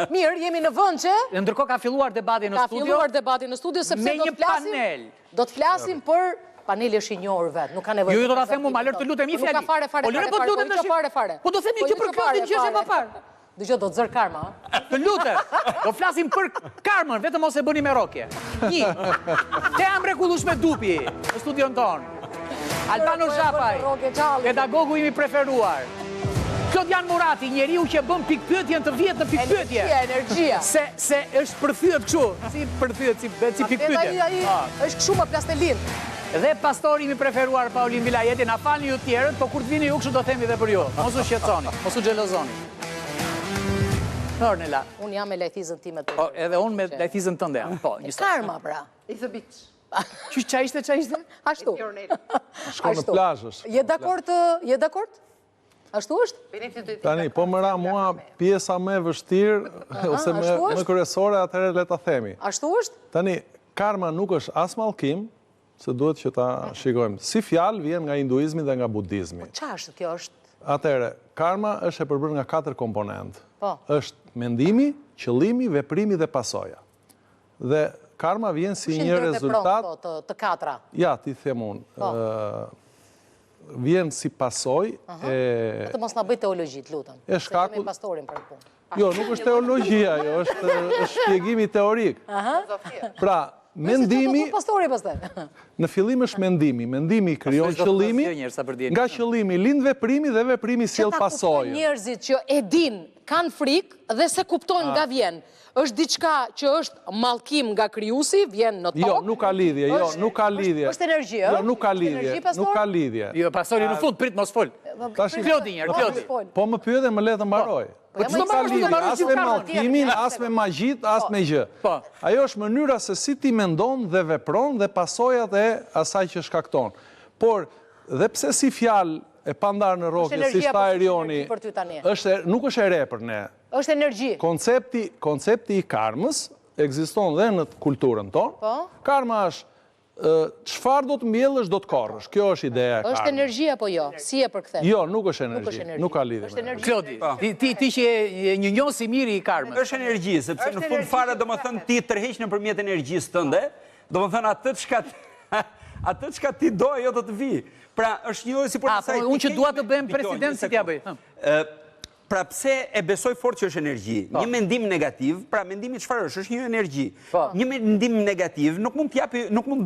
Mirë, jemi në vend që... Ndërkohë ka filluar debati në studio. Ka filluar debati në studio, sepse me një panel. Do të flasim për... Paneli është i njohur vetë, nuk ka nevojë. Jo, do ta them më lër të lutem një fjali. Nuk ka fare. Po do themi që për këtë gjë që pa parë. Dëgjoj, do të zër karma, ha? Të lutem. Do flasim për karmën, vetëm mos e bëni me rokje. Një. Te mrekullueshme Dupi në studion ton. Albano Zhapaj, pedagogu im i preferuar. Klodian Murati, njeriu që bën pikpyetjen të vjetë në pikpyetje. Energjia. Se është përthyet kështu, si përthyet, si pikpyetje. Është kështu më plastelin. Dhe pastori mi preferuar Paulin Vilajeti, na falni ju tjerët, po kur të vini ju kështu do themi dhe për ju. Mos u shqetësoni, mos u xhelozoni. Ornela. Unë jam me lajthizën time të. Po, edhe unë me lajthizën tënde jam. Po, karma pra. It's a bitch. Qa ishte? Ashtu. Shko në plazhës. Je dakord? Ashtu është? Tani, po më ra mua pjesa më e vështirë ose më kryesore, atëherë le ta themi. Ashtu është? Tani, karma nuk është as mallkim, se duhet që ta shikojmë. Si fjalë vjen nga hinduizmi dhe nga budizmi. Qa është kjo është? Atëherë, karma është e përbërë nga 4 komponentë. Po. Është mendimi, qëllimi, veprimi dhe pasoja. Dhe karma vjen si një rezultat... Të katra? Ja, ti them unë. Vjen si pasoj e... Të mos nga bëj teologjit, lutem. E shkakut... Se kemi pastorin për punë. Jo, nuk është teologjia, jo, është shpjegimi teorik. Pra, mendimi... Në fillim është mendimi. Mendimi krijon qëllimi, nga qëllimi lind veprimi dhe veprimi sjell pasojë. Njerëzit që e din, kanë frikë dhe se kuptojnë nga vjen. Është diçka që është mallkim nga krijuesi, vjen në tokë. Jo, nuk ka lidhje, nuk ka lidhje. Është energji, ëh? Jo, nuk ka lidhje. Jo, pastori në fund, prit mos fol. Klodi. Po më pyet dhe më le të mbaroj. Po nuk ka lidhje as me mallkimin, as me magjit, as me gjë. Ajo është mënyra se si ti mendon dhe vepron dhe pasojat e asaj që shkakton. Por, dhe pse si fjalë e pandar në rokje, si shta Erioni, nuk është e re për ne. Është energji. Koncepti i karmës ekziston dhe në kulturën tonë. Karma është çfarë do të mbjellësh, do të korrësh. Kjo është ideja e karmës. Është energji apo jo? Si e përkthen? Jo, nuk është energji. Nuk ka lidhje. Klodi, ti që je një njohës i miri i karmës. Është energji, sepse në fund fare domethënë ti tërheq nëpërmjet energjisë tënde, domethënë atë çka ti do ajo do të vi. Pra është një lloj si për asaj. Unë që dua të bëhem president si t'ja bëj. Pra pse e besoj fort që është energji? Një mendim negativ, pra mendimi çfarë është? Është një energji. Një mendim negativ nuk mund të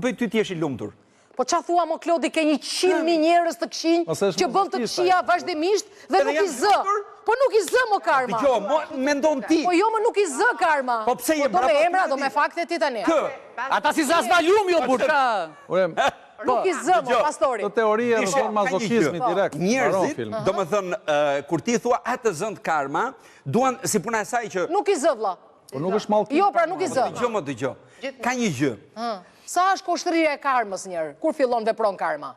bëj ty të jesh i lumtur. Po qa thua mo Klodi, ke 100.000 njerëz të këqinj që bën të këqija vazhdimisht dhe nuk i zë. Po nuk i zë mo karma. Jo, mendon ti. Po jo, më nuk i zë karma. Po pse je brapa? Do me emra, do me fakte ti tani. Ata si zas valum jo burka. Nuk i zë mo, pastori. Të teoria në zonë mazokizmi direkt. Njerëzit, do më thënë, kur ti thua atë zënd karma, duan si puna e saj që... Nuk i zë, vlla. Po nuk është mallkim. Jo, pra nuk i zë. Dëgjoj. Ka një gjë. Sa është kushtëria e karmës njerë? Kur fillon vepron karma?